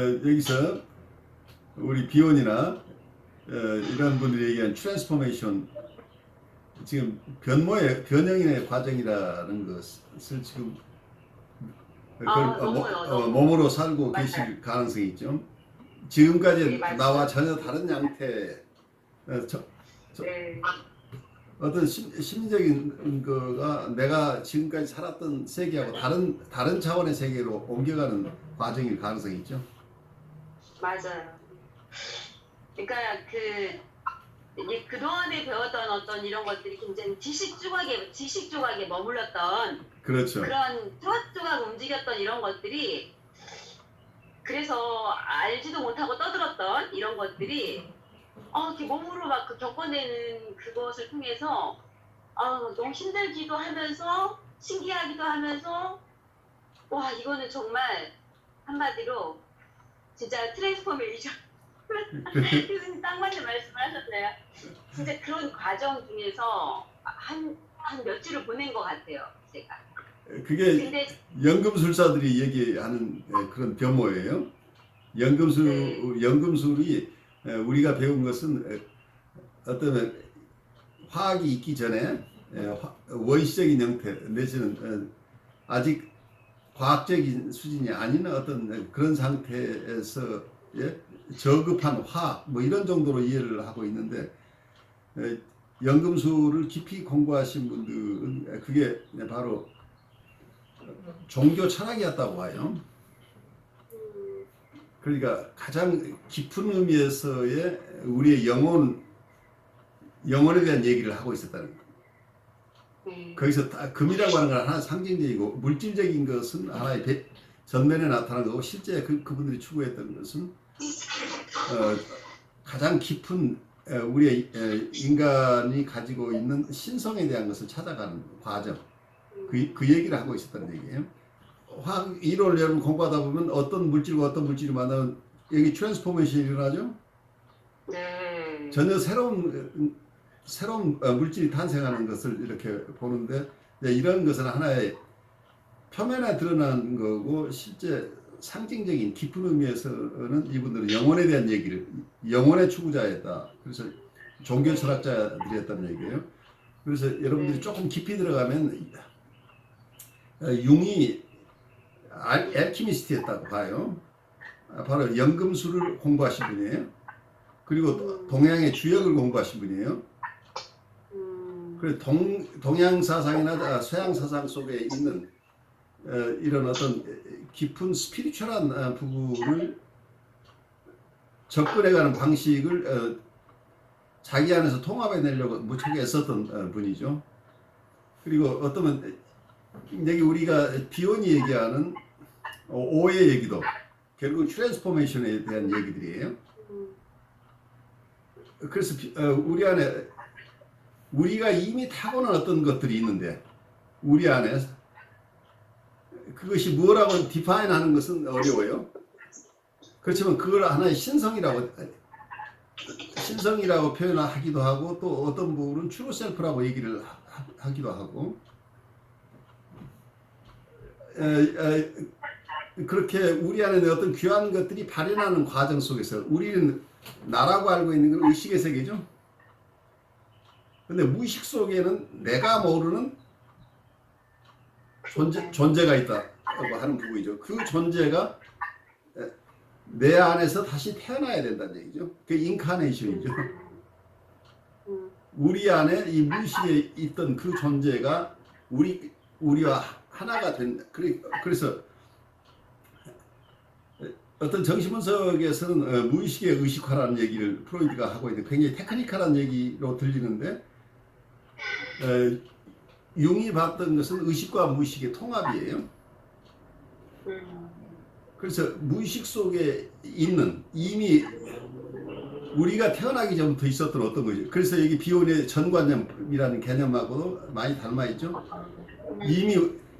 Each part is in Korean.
여기서 우리 비혼이나 이런 분들이 얘기한 트랜스포메이션, 지금 변형의 과정이라는 것을 지금 너무요. 몸으로 살고 맞아요. 계실 가능성이 있죠. 지금까지 네, 맞아요. 나와 전혀 다른 양태, 네. 어떤 심리적인 거가 내가 지금까지 살았던 세계하고 다른 차원의 세계로 옮겨가는 과정일 가능성이 있죠. 맞아요. 그러니까 이제 그동안에 배웠던 어떤 이런 것들이 굉장히 지식 조각에 머물렀던 그렇죠. 그런 조각조각 움직였던 이런 것들이, 그래서 알지도 못하고 떠들었던 이런 것들이 이렇게 몸으로 막 겪어내는 그것을 통해서 너무 힘들기도 하면서 신기하기도 하면서, 와, 이거는 정말 한마디로 진짜 트랜스포메이션. 교수님 딱 맞는 말씀을 하셨네요. 진짜 그런 과정 중에서 한 며칠을 보낸 것 같아요, 제가. 그게 연금술사들이 얘기하는 그런 변모예요. 연금술이 우리가 배운 것은 어떤 화학이 있기 전에 원시적인 형태 내지는 아직 과학적인 수준이 아닌 어떤 그런 상태에서 저급한 화학 뭐 이런 정도로 이해를 하고 있는데, 연금술을 깊이 공부하신 분들은 그게 바로 종교 철학이었다고 봐요. 그러니까 가장 깊은 의미에서의 우리의 영혼에 대한 얘기를 하고 있었다는 거예요. 거기서 다 금이라고 하는 건 하나 상징적이고, 물질적인 것은 하나의 전면에 나타나는 거고, 실제 그분들이 추구했던 것은 가장 깊은 우리의 인간이 가지고 있는 신성에 대한 것을 찾아가는 과정, 그 얘기를 하고 있었다는 얘기예요. 화학 이론을 여러분 공부하다 보면 어떤 물질과 어떤 물질이 만나면 여기 트랜스포메이션이 일어나죠. 네. 전혀 새로운 물질이 탄생하는 것을 이렇게 보는데, 이런 것은 하나의 표면에 드러난 거고, 실제 상징적인 깊은 의미에서는 이분들은 영혼에 대한 얘기를, 영혼의 추구자였다. 그래서 종교 철학자들이었다는 얘기예요. 그래서 여러분들이 조금 깊이 들어가면 융이 알키미스트였다고 봐요. 바로 연금술을 공부하신 분이에요. 그리고 동양의 주역을 공부하신 분이에요. 그리고 동양 사상이나 서양 사상 속에 있는 이런 어떤 깊은 스피리추얼한 부분을 접근해가는 방식을 자기 안에서 통합해내려고 무척 애썼던 분이죠. 그리고 어떠면 여기 우리가 비혼이 얘기하는 오의 얘기도 결국 트랜스포메이션에 대한 얘기들이에요. 그래서 우리 안에 우리가 이미 타고난 어떤 것들이 있는데, 우리 안에 그것이 뭐라고 디파인 하는 것은 어려워요. 그렇지만 그걸 하나의 신성이라고 표현하기도 하고, 또 어떤 부분은 트루 셀프라고 얘기를 하기도 하고, 그렇게 우리 안에 어떤 귀한 것들이 발현하는 과정 속에서 우리는 나라고 알고 있는 건 의식의 세계죠. 근데 무의식 속에는 내가 모르는 존재가 있다고 하는 부분이죠. 그 존재가 내 안에서 다시 태어나야 된다는 얘기죠. 그 인카네이션이죠. 우리 안에 이 무의식에 있던 그 존재가 우리와 하나가 된다. 그래서 어떤 정신분석에서는 무의식의 의식화라는 얘기를 프로이드가 하고 있는데, 굉장히 테크니컬한 얘기로 들리는데, 융이 봤던 것은 의식과 무의식의 통합이에요. 그래서 무의식 속에 있는, 이미 우리가 태어나기 전부터 있었던 어떤 거죠. 그래서 여기 비혼의 전관념이라는 개념하고도 많이 닮아있죠. 이미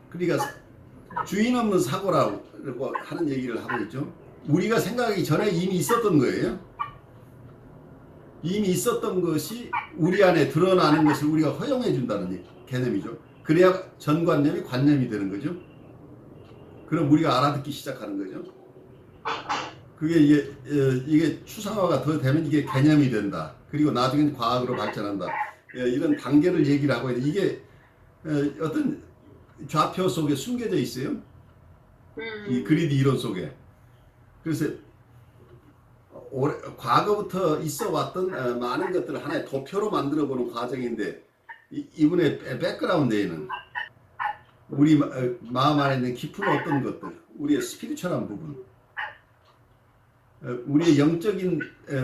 그러니까 주인 없는 사고라고 하는 얘기를 하고 있죠. 우리가 생각하기 전에 이미 있었던 거예요. 이미 있었던 것이 우리 안에 드러나는 것을 우리가 허용해 준다는 개념이죠. 그래야 전관념이 관념이 되는 거죠. 그럼 우리가 알아듣기 시작하는 거죠. 그게 이게 추상화가 더 되면 이게 개념이 된다. 그리고 나중엔 과학으로 발전한다. 이런 단계를 얘기를 하고 있는데 이게 어떤 좌표 속에 숨겨져 있어요. 이 그리드 이론 속에. 그래서 과거부터 있어 왔던 많은 것들을 하나의 도표로 만들어 보는 과정인데 이분의 백그라운드에는 우리 마음 안에 있는 깊은 어떤 것들, 우리의 스피리추얼한 부분, 우리의 영적인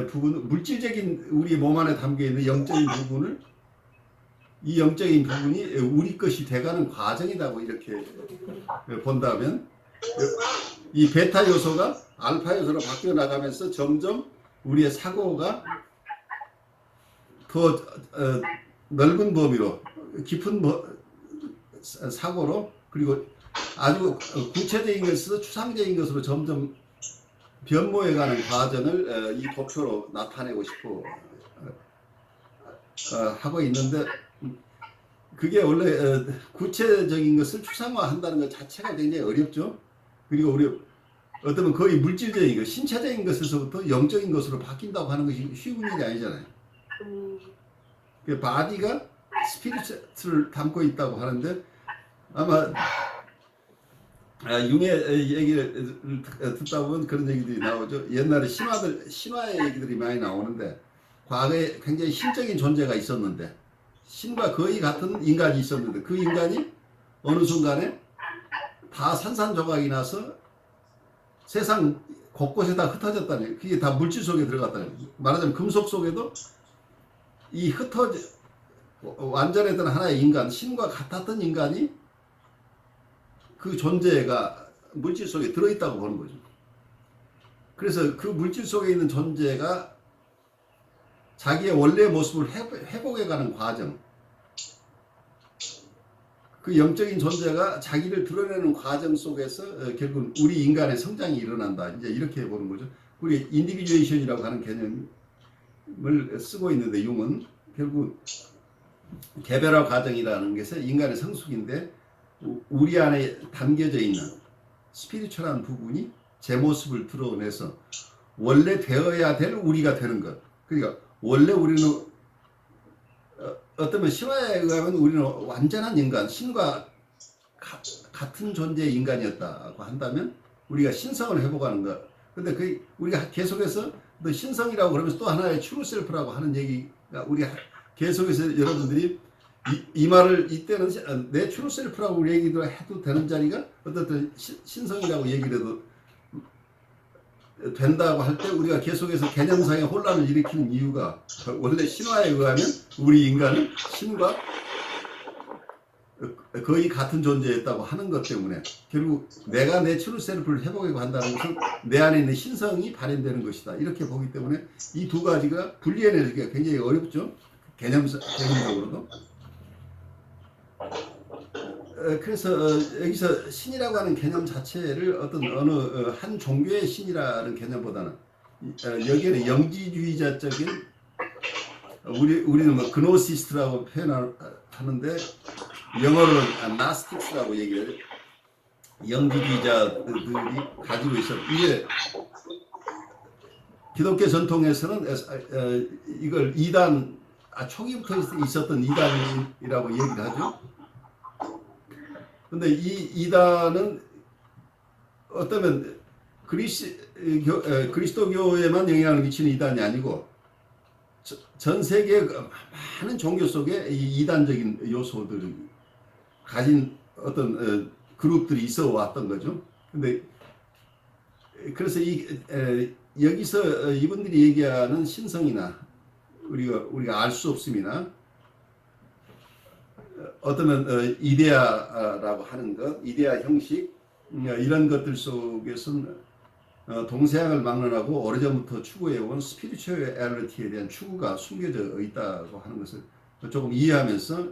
부분, 물질적인 우리 몸 안에 담겨 있는 영적인 부분을 이 영적인 부분이 우리 것이 돼가는 과정이라고 이렇게 본다면 이 베타 요소가 알파 요소로 바뀌어 나가면서 점점 우리의 사고가 더 넓은 범위로 깊은 사고로 그리고 아주 구체적인 것에서 추상적인 것으로 점점 변모해가는 과정을 이 도표로 나타내고 싶어 하고 있는데 그게 원래 구체적인 것을 추상화한다는 것 자체가 굉장히 어렵죠. 그리고 우리 어쩌면 거의 물질적인 것, 신체적인 것에서부터 영적인 것으로 바뀐다고 하는 것이 쉬운 일이 아니잖아요. 그 바디가 스피리트를 담고 있다고 하는데 아마 융의 얘기를 듣다 보면 그런 얘기들이 나오죠. 옛날에 신화의 얘기들이 많이 나오는데 과거에 굉장히 신적인 존재가 있었는데 신과 거의 같은 인간이 있었는데 그 인간이 어느 순간에 다 산산조각이 나서 세상 곳곳에 다 흩어졌다는, 그게 다 물질 속에 들어갔다는, 말하자면 금속 속에도 이 완전했던 하나의 인간, 신과 같았던 인간이 그 존재가 물질 속에 들어있다고 보는 거죠. 그래서 그 물질 속에 있는 존재가 자기의 원래 모습을 회복해가는 과정, 그 영적인 존재가 자기를 드러내는 과정 속에서 결국 우리 인간의 성장이 일어난다. 이제 이렇게 보는 거죠. 우리 인디비주에이션이라고 하는 개념을 쓰고 있는데 융은 결국 개별화 과정이라는 것은 인간의 성숙인데 우리 안에 담겨져 있는 스피리추얼한 부분이 제 모습을 드러내서 원래 되어야 될 우리가 되는 것. 그러니까 원래 우리는 어쩌면 신화에 의하면 우리는 완전한 인간, 신과 같은 존재의 인간이었다고 한다면 우리가 신성을 회복하는 것. 근데 우리가 계속해서 또 신성이라고 그러면서 또 하나의 트루 셀프라고 하는 얘기가 우리가 계속해서 여러분들이 이 말을 이때는 내 트루 셀프라고 얘기도 해도 되는 자리가 어떻든 신성이라고 얘기를 해도 된다고 할 때 우리가 계속해서 개념상의 혼란을 일으키는 이유가 원래 신화에 의하면 우리 인간은 신과 거의 같은 존재였다고 하는 것 때문에 결국 내가 내 트루 셀프를 회복하고 한다는 것은 내 안에 있는 신성이 발현되는 것이다. 이렇게 보기 때문에 이 두 가지가 분리해내기가 굉장히 어렵죠. 개념적으로도. 그래서 여기서 신이라고 하는 개념 자체를 어느 한 종교의 신이라는 개념보다는 여기에는 영지주의자적인 우리는 뭐 그노시스트라고 표현하는데 영어로는 나스틱스라고 얘기해요. 영지주의자들이 가지고 있어. 이게 기독교 전통에서는 이걸 이단, 초기부터 있었던 이단이라고 얘기를 하죠. 근데 이 이단은 어쩌면 그리스도교에만 영향을 미치는 이단이 아니고 전 세계 많은 종교 속에 이 이단적인 요소들을 가진 어떤 그룹들이 있어 왔던 거죠. 근데 그래서 여기서 이분들이 얘기하는 신성이나 우리가 알 수 없음이나 어쩌면 이데아라고 하는 것, 이데아 형식 이런 것들 속에서는 동서양을 막론하고 오래전부터 추구해온 스피리추얼리티에 대한 추구가 숨겨져 있다고 하는 것을 조금 이해하면서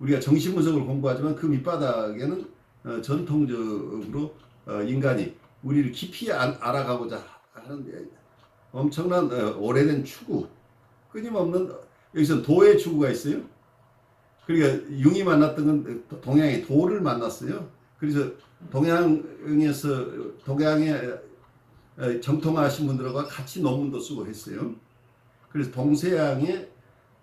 우리가 정신분석을 공부하지만 그 밑바닥에는 전통적으로 인간이 우리를 깊이 알아가고자 하는 엄청난 오래된 추구, 끊임없는 여기서 도의 추구가 있어요. 그러니까 융이 만났던 건 동양의 도를 만났어요. 그래서 동양의 정통하신 분들과 같이 논문도 쓰고 했어요. 그래서 동서양의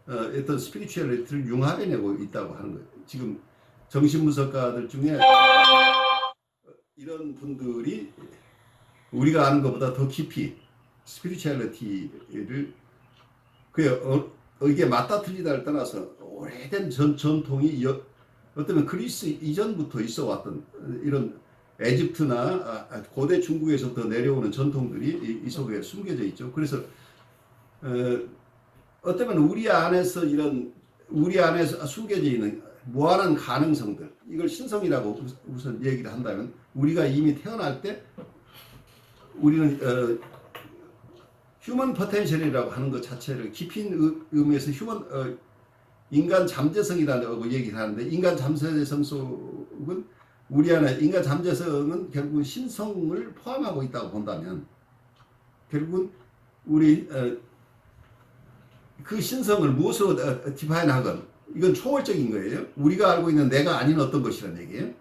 어떤 스피리추얼리티를 융합해내고 있다고 하는 거예요. 지금 정신분석가들 중에 이런 분들이 우리가 아는 것보다 더 깊이 스피리추얼리티를 이게 맞다 틀리다를 떠나서 오래된 전통이 어쩌면 그리스 이전부터 있어 왔던 이런 에집트나 고대 중국에서부터 내려오는 전통들이 이 속에 숨겨져 있죠. 그래서 어쩌면 우리 안에서 숨겨져 있는 무한한 가능성들, 이걸 신성이라고 우선 얘기를 한다면, 우리가 이미 태어날 때 우리는 휴먼 포텐셜이라고 하는 것 자체를 깊이 의미에서 인간 잠재성이라고 얘기를 하는데, 인간 잠재성 속은 우리 안에 인간 잠재성은 결국은 신성을 포함하고 있다고 본다면, 결국은 우리 그 신성을 무엇으로 디파인하건 이건 초월적인 거예요. 우리가 알고 있는 내가 아닌 어떤 것이라는 얘기예요.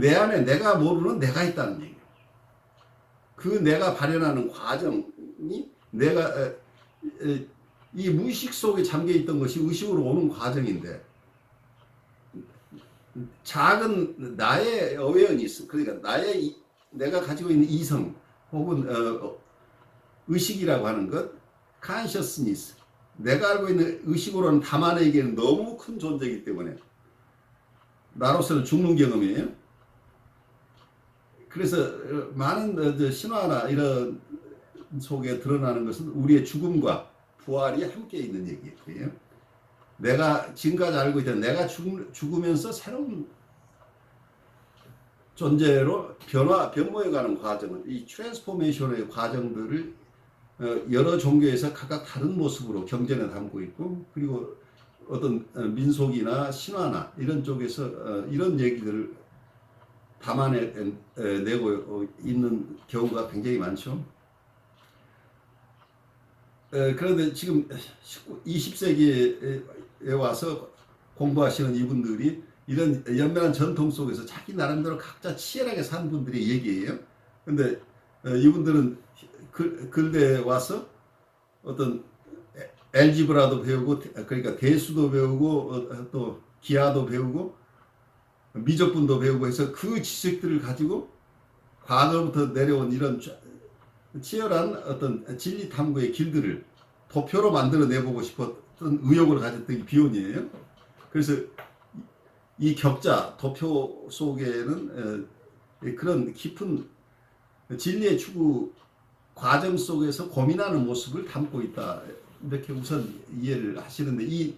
내 안에 내가 모르는 내가 있다는 얘기예요. 그 내가 발현하는 과정이 내가 이 무의식 속에 잠겨 있던 것이 의식으로 오는 과정인데, 작은 나의 어웨어니스, 그러니까 내가 가지고 있는 이성 혹은 의식이라고 하는 것, consciousness, 내가 알고 있는 의식으로는 다만에게는 너무 큰 존재이기 때문에 나로서는 죽는 경험이에요. 그래서 많은 신화나 이런 속에 드러나는 것은 우리의 죽음과 부활이 함께 있는 얘기예요. 내가 지금까지 알고 있던 내가 죽으면서 새로운 존재로 변모해가는 과정은, 이 트랜스포메이션의 과정들을 여러 종교에서 각각 다른 모습으로 경전에 담고 있고, 그리고 어떤 민속이나 신화나 이런 쪽에서 이런 얘기들을 담아내고 있는 경우가 굉장히 많죠. 그런데 지금 20세기에 와서 공부하시는 이분들이 이런 연면한 전통 속에서 자기 나름대로 각자 치열하게 산 분들의 얘기예요. 근데 이분들은 근대에 와서 어떤 엘지브라도 배우고, 그러니까 대수도 배우고, 또 기하도 배우고, 미적분도 배우고 해서 그 지식들을 가지고 과거부터 내려온 이런 치열한 어떤 진리 탐구의 길들을 도표로 만들어 내보고 싶었던 의욕을 가졌던 게 비혼이에요. 그래서 이 격자, 도표 속에는 그런 깊은 진리의 추구 과정 속에서 고민하는 모습을 담고 있다, 이렇게 우선 이해를 하시는데, 이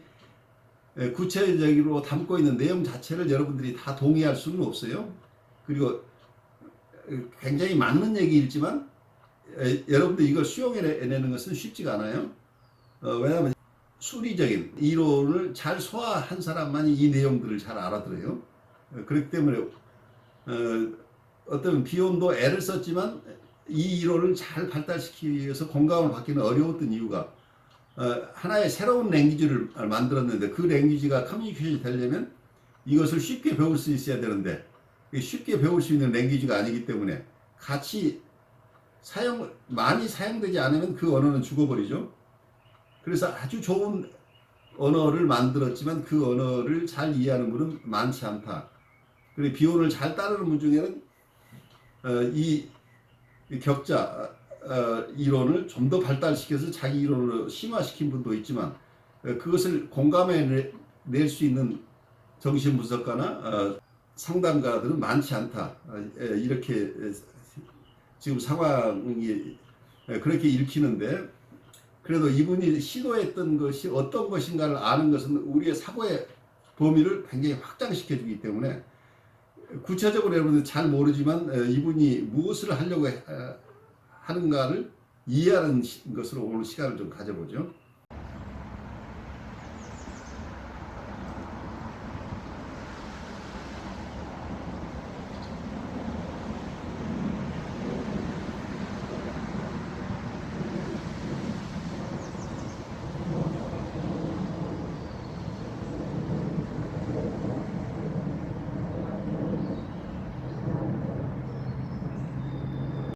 구체적으로 담고 있는 내용 자체를 여러분들이 다 동의할 수는 없어요. 그리고 굉장히 맞는 얘기이지만 여러분들 이걸 수용해내는 것은 쉽지가 않아요. 왜냐하면 수리적인 이론을 잘 소화한 사람만이 이 내용들을 잘 알아들어요. 그렇기 때문에 어떤 비욘도 애를 썼지만 이 이론을 잘 발달시키기 위해서 공감을 받기는 어려웠던 이유가, 하나의 새로운 랭귀지를 만들었는데 그 랭귀지가 커뮤니케이션이 되려면 이것을 쉽게 배울 수 있어야 되는데, 쉽게 배울 수 있는 랭귀지가 아니기 때문에 같이 많이 사용되지 않으면 그 언어는 죽어버리죠. 그래서 아주 좋은 언어를 만들었지만 그 언어를 잘 이해하는 분은 많지 않다. 그리고 비혼을 잘 따르는 분 중에는 이 격자 이론을 좀 더 발달시켜서 자기 이론으로 심화시킨 분도 있지만, 그것을 공감해 낼 수 있는 정신분석가나 상담가들은 많지 않다. 이렇게 지금 상황이 그렇게 읽히는데, 그래도 이분이 시도했던 것이 어떤 것인가를 아는 것은 우리의 사고의 범위를 굉장히 확장시켜 주기 때문에, 구체적으로 여러분들 잘 모르지만 이분이 무엇을 하려고 하는가를 이해하는 것으로 오늘 시간을 좀 가져보죠.